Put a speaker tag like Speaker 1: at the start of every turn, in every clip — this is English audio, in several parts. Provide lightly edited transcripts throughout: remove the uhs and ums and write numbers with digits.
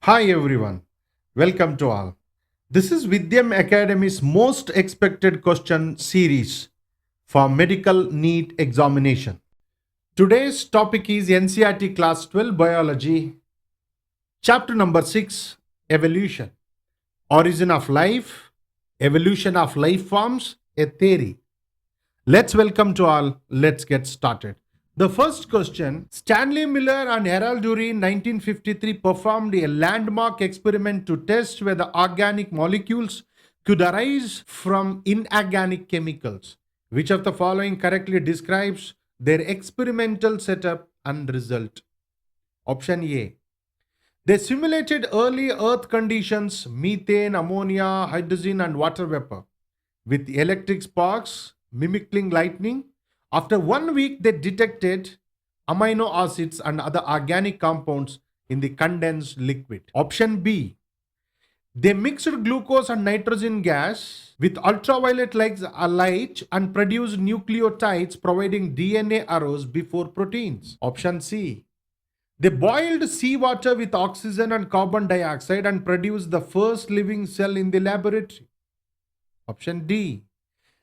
Speaker 1: Hi everyone, welcome to all. This is Vidyam Academy's most expected question series for medical NEET examination. Today's topic is NCERT Class 12 Biology, Chapter number 6, Evolution, Origin of Life, Evolution of Life Forms, a Theory. Let's welcome to all. Let's get started. The first question, Stanley Miller and Harold Urey in 1953 performed a landmark experiment to test whether organic molecules could arise from inorganic chemicals. Which of the following correctly describes their experimental setup and result? Option A. They simulated early Earth conditions, methane, ammonia, hydrogen, and water vapor, with electric sparks mimicking lightning. After 1 week, they detected amino acids and other organic compounds in the condensed liquid. Option B. They mixed glucose and nitrogen gas with ultraviolet light and produced nucleotides providing DNA arrows before proteins. Option C. They boiled seawater with oxygen and carbon dioxide and produced the first living cell in the laboratory. Option D.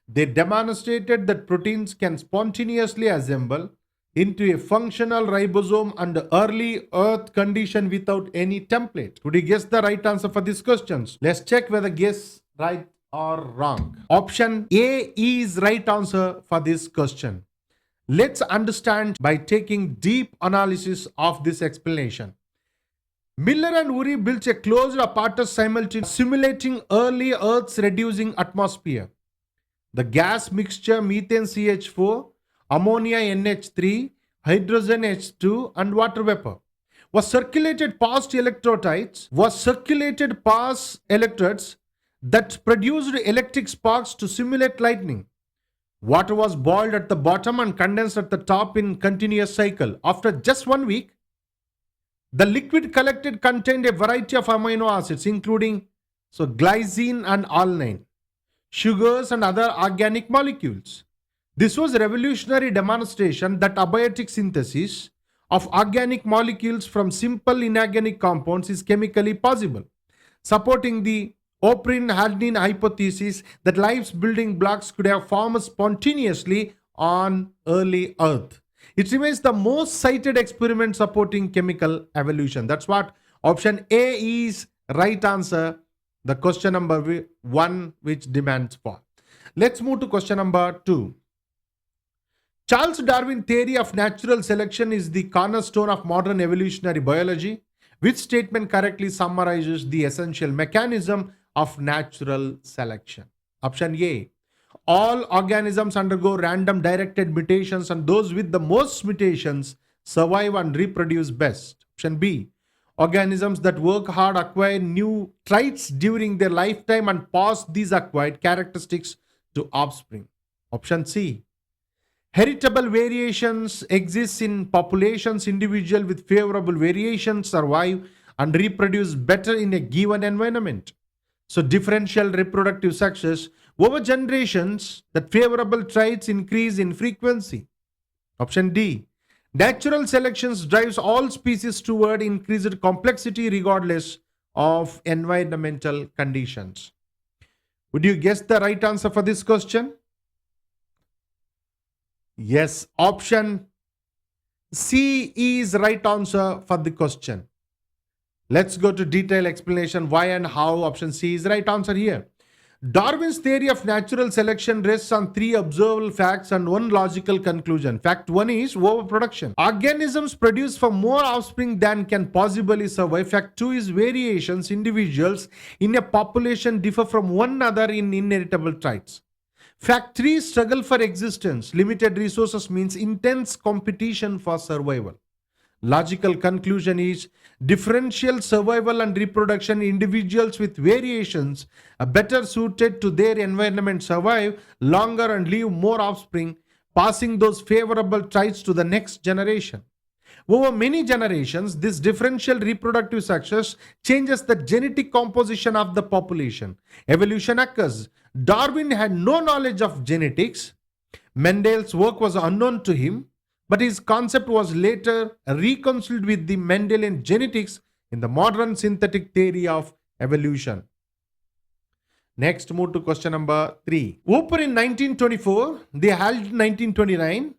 Speaker 1: They demonstrated that proteins can spontaneously assemble into a functional ribosome under early Earth condition without any template. Could you guess the right answer for these questions? Let's check whether guess right or wrong. Option A is right answer for this question. Let's understand by taking deep analysis of this explanation. Miller and Urey built a closed apparatus simultaneously simulating early Earth's reducing atmosphere. The gas mixture methane CH4, ammonia NH3, hydrogen H2 and water vapor was circulated past electrodes that produced electric sparks to simulate lightning. Water was boiled at the bottom and condensed at the top in continuous cycle. After just 1 week, the liquid collected contained a variety of amino acids including glycine and alanine, sugars and other organic molecules. This was a revolutionary demonstration that abiotic synthesis of organic molecules from simple inorganic compounds is chemically possible, supporting the O'Brien-Hardin hypothesis that life's building blocks could have formed spontaneously on early Earth. It remains the most cited experiment supporting chemical evolution. That's what option A is right answer. The question number 1 which demands for. Let's move to question number 2. Charles Darwin's theory of natural selection is the cornerstone of modern evolutionary biology. Which statement correctly summarizes the essential mechanism of natural selection? Option A. All organisms undergo random directed mutations and those with the most mutations survive and reproduce best. Option B. Organisms that work hard acquire new traits during their lifetime and pass these acquired characteristics to offspring. Option C. Heritable variations exist in populations. Individuals with favorable variations survive and reproduce better in a given environment. So differential reproductive success over generations, that favorable traits increase in frequency. Option D. Natural selection drives all species toward increased complexity regardless of environmental conditions. Would you guess the right answer for this question? Yes, option C is right answer for the question. Let's go to detailed explanation why and how option C is right answer here. Darwin's theory of natural selection rests on 3 observable facts and 1 logical conclusion. Fact 1 is overproduction. Organisms produce for more offspring than can possibly survive. Fact 2 is variations. Individuals in a population differ from one another in inheritable traits. Fact 3, struggle for existence. Limited resources means intense competition for survival. Logical conclusion is differential survival and reproduction. Individuals with variations are better suited to their environment survive longer and leave more offspring, passing those favorable traits to the next generation. Over many generations, this differential reproductive success changes the genetic composition of the population. Evolution occurs. Darwin had no knowledge of genetics. Mendel's work was unknown to him, but his concept was later reconciled with the Mendelian genetics in the modern synthetic theory of evolution. Next, move to question number 3. Hooper in 1924, they held 1929,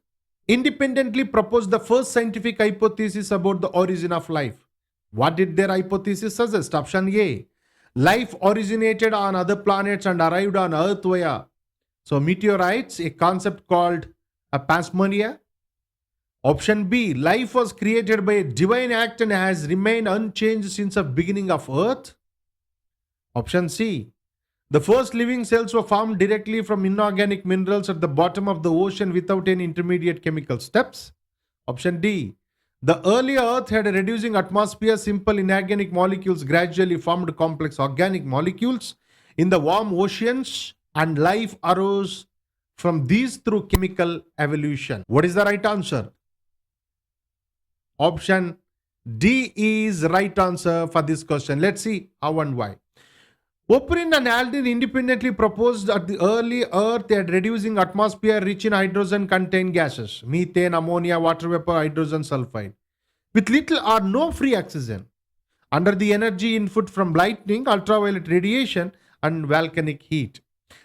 Speaker 1: independently proposed the first scientific hypothesis about the origin of life. What did their hypothesis suggest? Option A, life originated on other planets and arrived on Earth via meteorites, a concept called a panspermia. Option B, life was created by a divine act and has remained unchanged since the beginning of Earth. Option C, the first living cells were formed directly from inorganic minerals at the bottom of the ocean without any intermediate chemical steps. Option D, the early Earth had a reducing atmosphere, simple inorganic molecules gradually formed complex organic molecules in the warm oceans, and life arose from these through chemical evolution. What is the right answer? Option D is right answer for this question. Let's see how and why. Hooper and Aldrin independently proposed that the early Earth had reducing atmosphere rich in hydrogen contained gases, methane, ammonia, water vapor, hydrogen sulfide, with little or no free oxygen, under the energy input from lightning, ultraviolet radiation, and volcanic heat.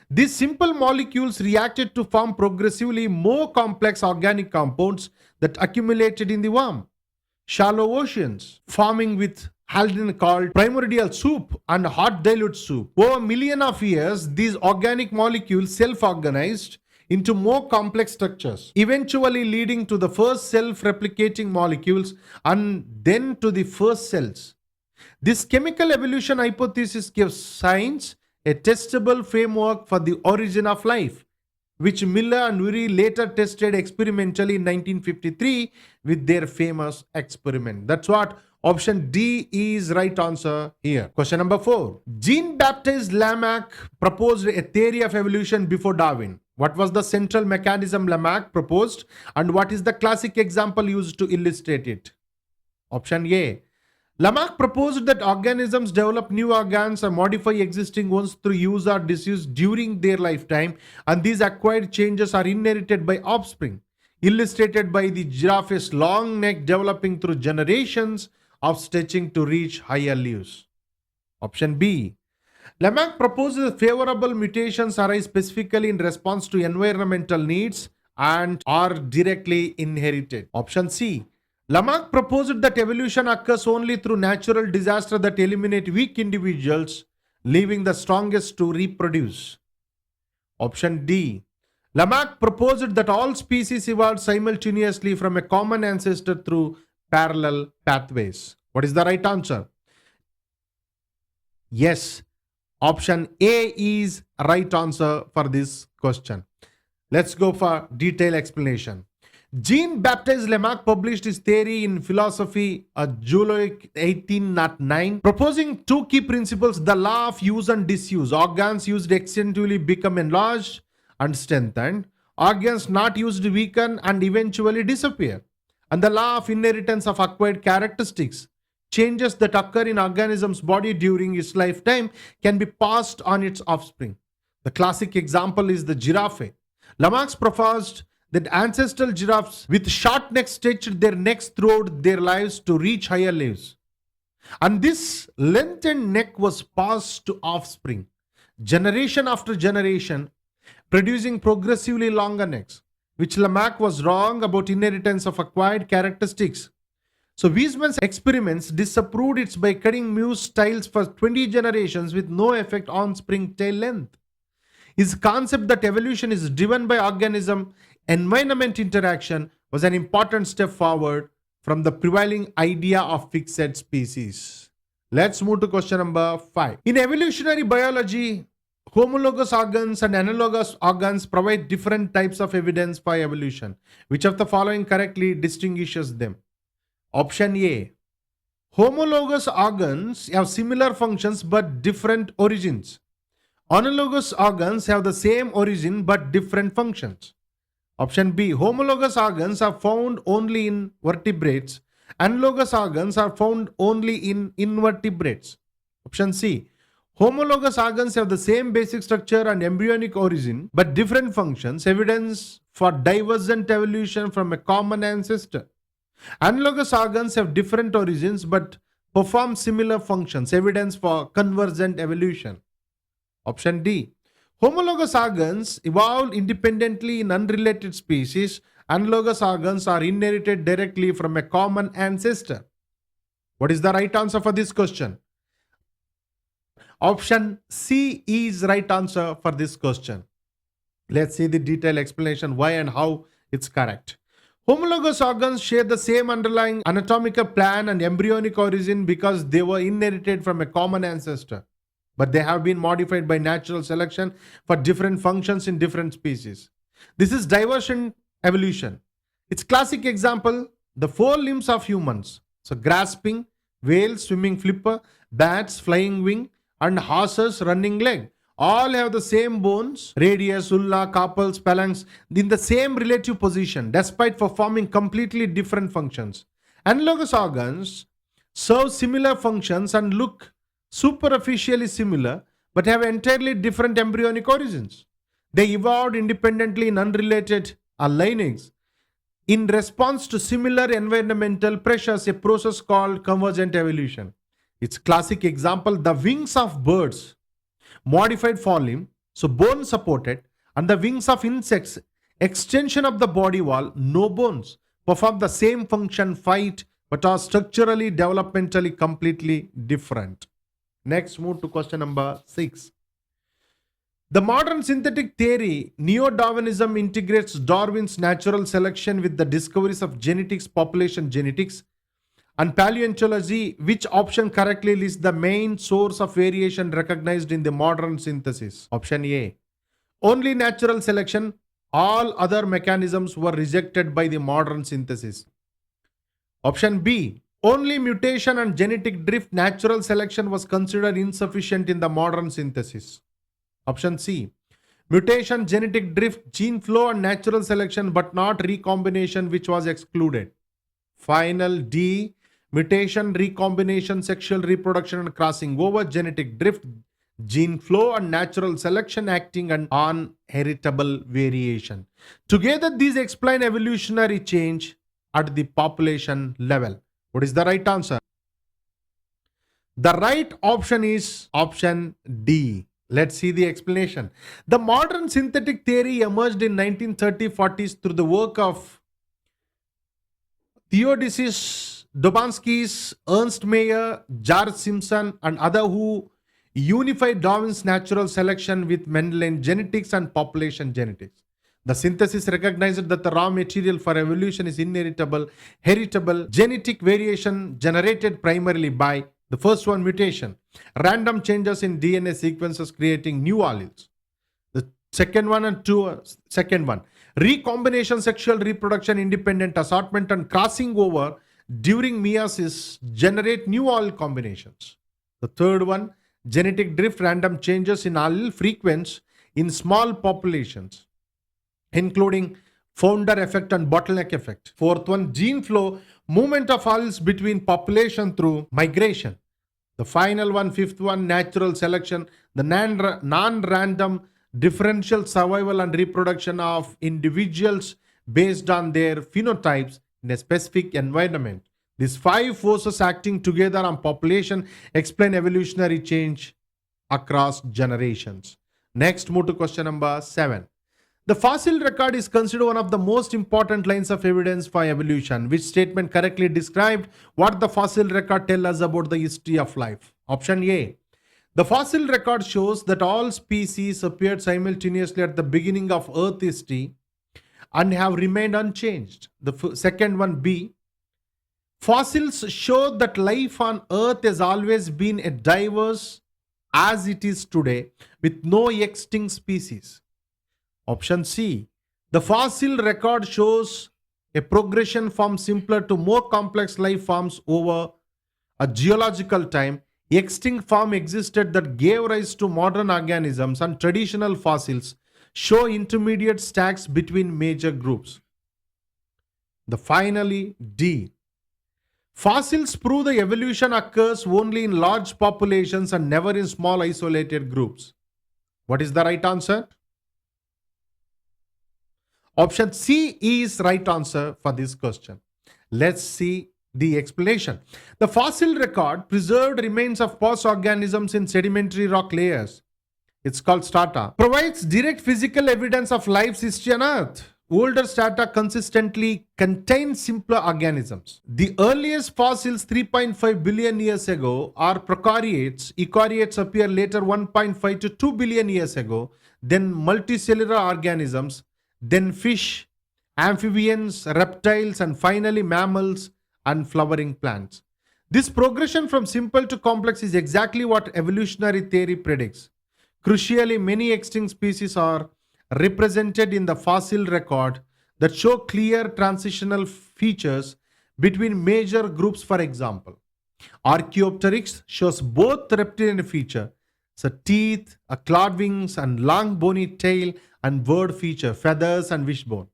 Speaker 1: These simple molecules reacted to form progressively more complex organic compounds that accumulated in the warm, shallow oceans, forming with Aldrin called primordial soup and hot dilute soup. Over a million of years, these organic molecules self-organized into more complex structures, eventually leading to the first self-replicating molecules and then to the first cells. This chemical evolution hypothesis gives science a testable framework for the origin of life, which Miller and Urey later tested experimentally in 1953 with their famous experiment. That's what option D is right answer here. Question number 4. Jean-Baptiste Lamarck proposed a theory of evolution before Darwin. What was the central mechanism Lamarck proposed, and what is the classic example used to illustrate it? Option A. Lamarck proposed that organisms develop new organs or modify existing ones through use or disuse during their lifetime, and these acquired changes are inherited by offspring, illustrated by the giraffe's long neck developing through generations of stretching to reach higher leaves. Option B. Lamarck proposed that favorable mutations arise specifically in response to environmental needs and are directly inherited. Option C. Lamarck proposed that evolution occurs only through natural disaster that eliminate weak individuals, leaving the strongest to reproduce. Option D. Lamarck proposed that all species evolved simultaneously from a common ancestor through parallel pathways. What is the right answer? Yes, option A is right answer for this question. Let's go for detailed explanation. Jean-Baptiste Lamarck published his theory in Philosophy, July 1809, proposing two key principles: the law of use and disuse. Organs used extensively become enlarged and strengthened. Organs not used weaken and eventually disappear. And the law of inheritance of acquired characteristics. Changes that occur in organism's body during its lifetime can be passed on its offspring. The classic example is the giraffe. Lamarck proposed that ancestral giraffes with short necks stretched their necks throughout their lives to reach higher leaves. And this lengthened neck was passed to offspring, generation after generation, producing progressively longer necks, which Lamarck was wrong about inheritance of acquired characteristics. So Weismann's experiments disapproved it by cutting moose tails for 20 generations with no effect on spring tail length. His concept that evolution is driven by organism environment interaction was an important step forward from the prevailing idea of fixed species. Let's move to question number 5. In evolutionary biology, homologous organs and analogous organs provide different types of evidence for evolution. Which of the following correctly distinguishes them? Option A. Homologous organs have similar functions but different origins. Analogous organs have the same origin but different functions. Option B. Homologous organs are found only in vertebrates. Analogous organs are found only in invertebrates. Option C. Homologous organs have the same basic structure and embryonic origin but different functions, evidence for divergent evolution from a common ancestor. Analogous organs have different origins but perform similar functions, evidence for convergent evolution. Option D. Homologous organs evolved independently in unrelated species. Analogous organs are inherited directly from a common ancestor. What is the right answer for this question? Option C is right answer for this question. Let's see the detailed explanation why and how it's correct. Homologous organs share the same underlying anatomical plan and embryonic origin because they were inherited from a common ancestor, but they have been modified by natural selection for different functions in different species. This is divergent evolution. Its classic example, the four limbs of humans. So grasping, whale, swimming flipper, bats, flying wing, and horses, running leg. All have the same bones, radius, ulna, carpals, phalanx, in the same relative position, despite performing completely different functions. Analogous organs serve similar functions and look superficially similar, but have entirely different embryonic origins. They evolved independently in unrelated lineages in response to similar environmental pressures, a process called convergent evolution. Its classic example, the wings of birds, modified forelimb, so bone supported, and the wings of insects, extension of the body wall, no bones, perform the same function, fight, but are structurally, developmentally completely different. Next, move to question number 6. The modern synthetic theory, Neo-Darwinism, integrates Darwin's natural selection with the discoveries of genetics, population genetics, and paleontology. Which option correctly lists the main source of variation recognized in the modern synthesis? Option A. Only natural selection. All other mechanisms were rejected by the modern synthesis. Option B. Only mutation and genetic drift. Natural selection was considered insufficient in the modern synthesis. Option C. Mutation, genetic drift, gene flow, and natural selection, but not recombination, which was excluded. Final D. Mutation, recombination, sexual reproduction and crossing over, genetic drift, gene flow, and natural selection acting on heritable variation. Together, these explain evolutionary change at the population level. What is the right answer? The right option is option D. Let's see the explanation. The modern synthetic theory emerged in 1930s-40s through the work of Theodosius Dobzhansky, Ernst Mayr, George Simpson, and others who unified Darwin's natural selection with Mendelian genetics and population genetics. The synthesis recognized that the raw material for evolution is inheritable, heritable, genetic variation generated primarily by the first one, mutation, random changes in DNA sequences creating new alleles. The second one, recombination, sexual reproduction, independent assortment, and crossing over during meiosis generate new allele combinations. The third one, genetic drift, random changes in allele frequency in small populations, including founder effect and bottleneck effect. Fourth one, gene flow, movement of alleles between population through migration. The final one, fifth one, natural selection, the non-random differential survival and reproduction of individuals based on their phenotypes in a specific environment. These five forces acting together on population explain evolutionary change across generations. Next, move to question number 7. The fossil record is considered one of the most important lines of evidence for evolution. Which statement correctly described what the fossil record tells us about the history of life? Option A. The fossil record shows that all species appeared simultaneously at the beginning of Earth history and have remained unchanged. The second one, B. Fossils show that life on Earth has always been as diverse as it is today, with no extinct species. Option C. The fossil record shows a progression from simpler to more complex life forms over a geological time. Extinct form existed that gave rise to modern organisms, and traditional fossils show intermediate stacks between major groups. The finally D. Fossils prove the evolution occurs only in large populations and never in small isolated groups. What is the right answer? Option C is right answer for this question. Let's see The explanation. The fossil record preserved remains of past organisms in sedimentary rock layers. It's called strata. Provides direct physical evidence of life's history on Earth. Older strata consistently contain simpler organisms. The earliest fossils 3.5 billion years ago are prokaryotes. Eukaryotes appear later 1.5 to 2 billion years ago. Then multicellular organisms. Then fish, amphibians, reptiles, and finally mammals and flowering plants. This progression from simple to complex is exactly what evolutionary theory predicts. Crucially, many extinct species are represented in the fossil record that show clear transitional features between major groups. For example, Archaeopteryx shows both reptilian feature, so teeth, a clawed wings, and long bony tail, and bird feature, feathers and wishbone.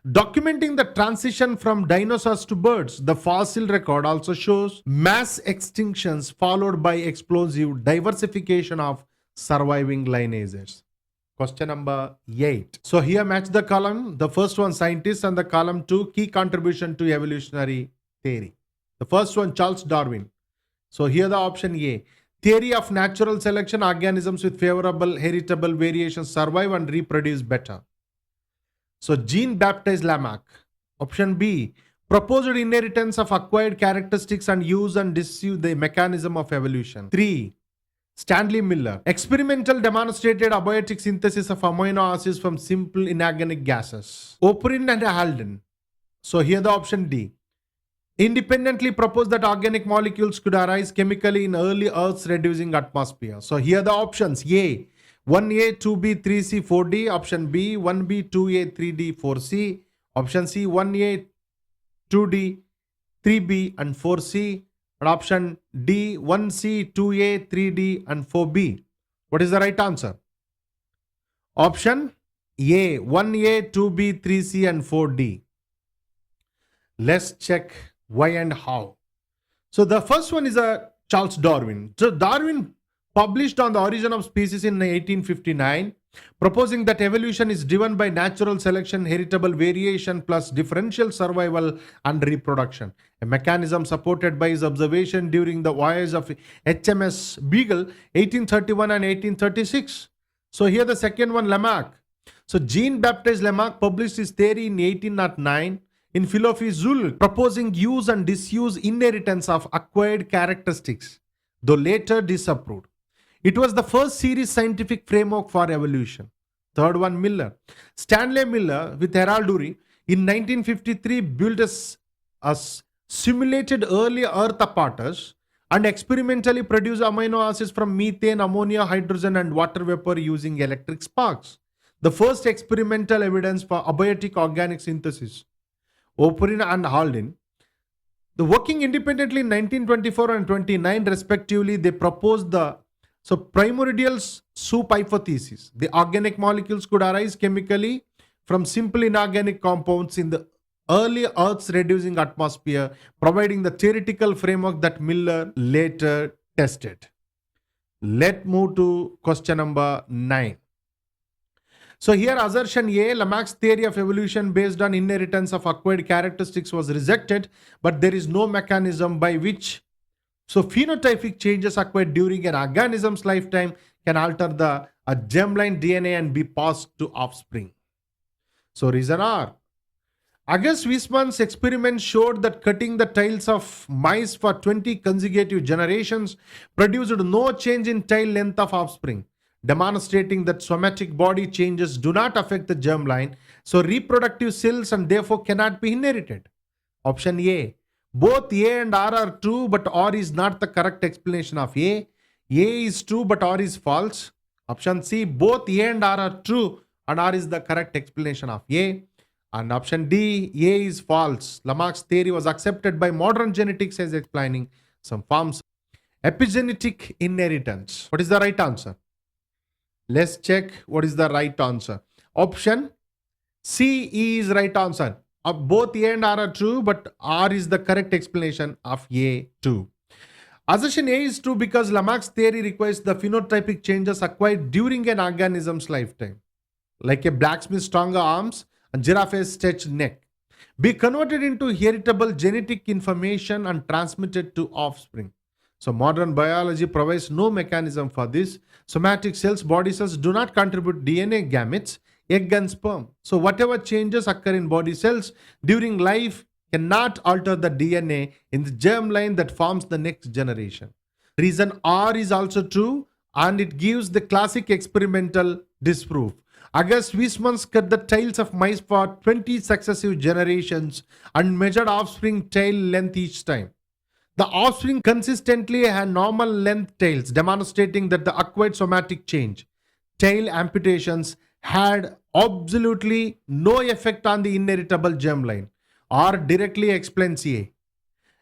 Speaker 1: Documenting the transition from dinosaurs to birds, the fossil record also shows mass extinctions followed by explosive diversification of surviving lineages. Question number 8. So here match the column. The first one scientists and the column 2 key contribution to evolutionary theory. The first one Charles Darwin. So here the option A. Theory of natural selection, organisms with favorable heritable variations survive and reproduce better. So Jean-Baptiste Lamarck. Option B. Proposed inheritance of acquired characteristics and use and disuse the mechanism of evolution. 3. Stanley Miller. Experimental demonstrated abiotic synthesis of amino acids from simple inorganic gases. O'Brien and Halden. So here the option D. Independently proposed that organic molecules could arise chemically in early Earth's reducing atmosphere. So here the options A. 1A, 2B, 3C, 4D. Option B, 1B, 2A, 3D, 4C. Option C, 1A, 2D, 3B, and 4C. And option D, 1C, 2A, 3D, and 4B. What is the right answer? Option A, 1A, 2B, 3C, and 4D. Let's check why and how. So the first one is a Charles Darwin. So Darwin published on the origin of species in 1859, proposing that evolution is driven by natural selection, heritable variation plus differential survival and reproduction, a mechanism supported by his observation during the voyage of HMS Beagle 1831 and 1836. So here the second one, Lamarck. So Jean-Baptiste Lamarck published his theory in 1809 in Philosophie Zoologique, proposing use and disuse inheritance of acquired characteristics, though later disapproved. It was the first serious scientific framework for evolution. Third one, Miller. Stanley Miller with heraldry in 1953 built a simulated early Earth apparatus and experimentally produced amino acids from methane, ammonia, hydrogen, and water vapor using electric sparks. The first experimental evidence for abiotic organic synthesis. O'Brien and Halden. The working independently in 1924 and 29 respectively, they proposed the primordial soup hypothesis. The organic molecules could arise chemically from simple inorganic compounds in the early Earth's reducing atmosphere, providing the theoretical framework that Miller later tested. Let's move to question number 9. So here assertion A, Lamarck's theory of evolution based on inheritance of acquired characteristics was rejected, but there is no mechanism by which phenotypic changes acquired during an organism's lifetime can alter the germline DNA and be passed to offspring. So reason R. August Weismann's experiment showed that cutting the tails of mice for 20 consecutive generations produced no change in tail length of offspring, demonstrating that somatic body changes do not affect the germline, so reproductive cells and therefore cannot be inherited. Option A. Both A and R are true, but R is not the correct explanation of A. A is true, but R is false. Option C. Both A and R are true, and R is the correct explanation of A. And option D. A is false. Lamarck's theory was accepted by modern genetics as explaining some forms of epigenetic inheritance. What is the right answer? Let's check what is the right answer. Option C is right answer. Both A and R are true, but R is the correct explanation of A too. Assertion A is true because Lamarck's theory requires the phenotypic changes acquired during an organism's lifetime. Like a blacksmith's stronger arms and giraffe's stretched neck. be converted into heritable genetic information and transmitted to offspring. So modern biology provides no mechanism for this. Somatic cells, body cells do not contribute DNA gametes, egg and sperm. So whatever changes occur in body cells during life cannot alter the DNA in the germline that forms the next generation. Reason R is also true, and it gives the classic experimental disproof. August Weismann's cut the tails of mice for 20 successive generations and measured offspring tail length each time. The offspring consistently had normal length tails, demonstrating that the acquired somatic change, tail amputations, had absolutely no effect on the inheritable germline or directly explains A.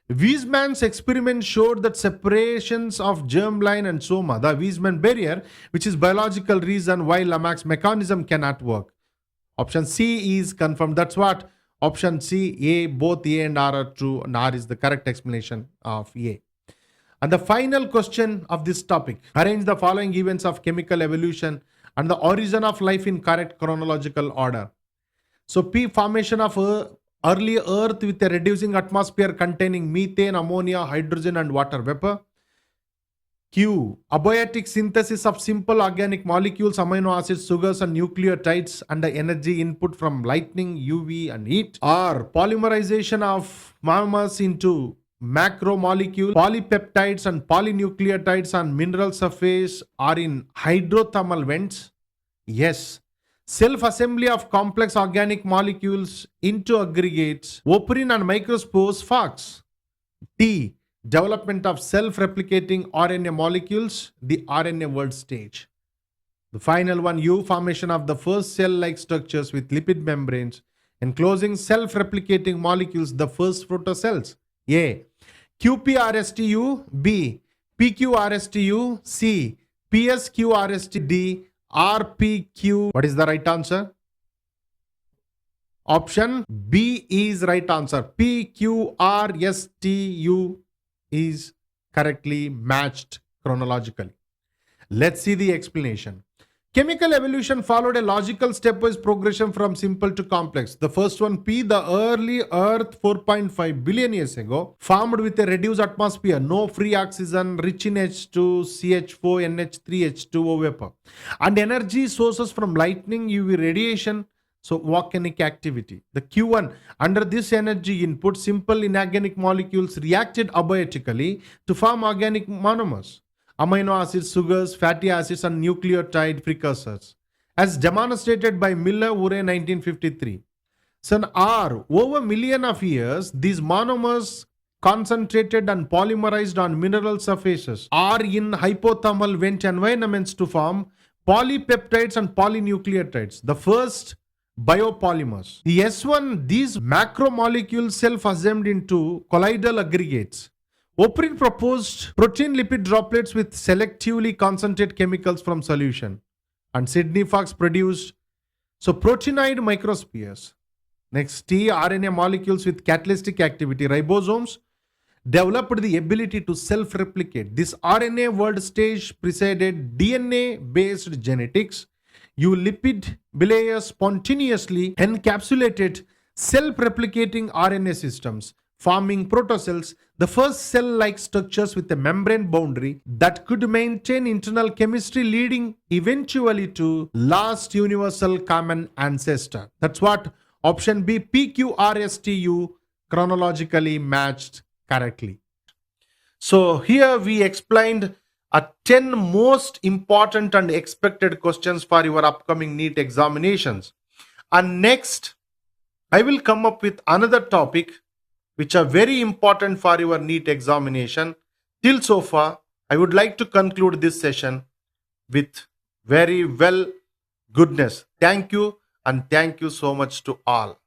Speaker 1: Weismann's experiment showed that separations of germline and soma, the Weismann barrier, which is biological reason why Lamarck's mechanism cannot work. Option C is confirmed. That's what option C, A, both A and R are true, and R is the correct explanation of A. And the final question of this topic: arrange the following events of chemical evolution and the origin of life in correct chronological order. So P, formation of early Earth with a reducing atmosphere containing methane, ammonia, hydrogen and water vapor. Q, abiotic synthesis of simple organic molecules, amino acids, sugars and nucleotides under energy input from lightning, UV and heat. R, polymerization of monomers into macromolecule, polypeptides and polynucleotides on mineral surface are in hydrothermal vents. Yes. Self-assembly of complex organic molecules into aggregates, operin and microspores, FOX. T, development of self-replicating RNA molecules, the RNA world stage. The final one, U, formation of the first cell-like structures with lipid membranes enclosing self-replicating molecules, the first protocells. A, QPRSTU. B, PQRSTU. C, PSQRST. D, RPQ. What is the right answer? Option B is right answer. PQRSTU is correctly matched chronologically. Let's see the explanation. Chemical evolution followed a logical stepwise progression from simple to complex. The first one, P, the early Earth 4.5 billion years ago formed with a reduced atmosphere, no free oxygen, rich in H2, CH4, NH3, H2O vapor, and energy sources from lightning, UV radiation, so volcanic activity. The Q1, under this energy input, simple inorganic molecules reacted abiotically to form organic monomers, amino acids, sugars, fatty acids and nucleotide precursors, as demonstrated by Miller-Urey 1953. So in R, over a million of years, these monomers concentrated and polymerized on mineral surfaces are in hypothermal vent environments to form polypeptides and polynucleotides, the first biopolymers. The S1, these macromolecules self-assembled into colloidal aggregates. Operin proposed protein lipid droplets with selectively concentrated chemicals from solution, and Sidney Fox produced proteinoid microspheres. Next, T, RNA molecules with catalytic activity, ribosomes, developed the ability to self-replicate. This RNA world stage preceded DNA-based genetics. Lipid bilayer spontaneously encapsulated self-replicating RNA systems, forming protocells, the first cell-like structures with a membrane boundary that could maintain internal chemistry, leading eventually to last universal common ancestor. That's what option B, PQRSTU, chronologically matched correctly. So here we explained 10 most important and expected questions for your upcoming NEET examinations. And next, I will come up with another topic which are very important for your NEET examination. Till so far, I would like to conclude this session with very well goodness. Thank you, and thank you so much to all.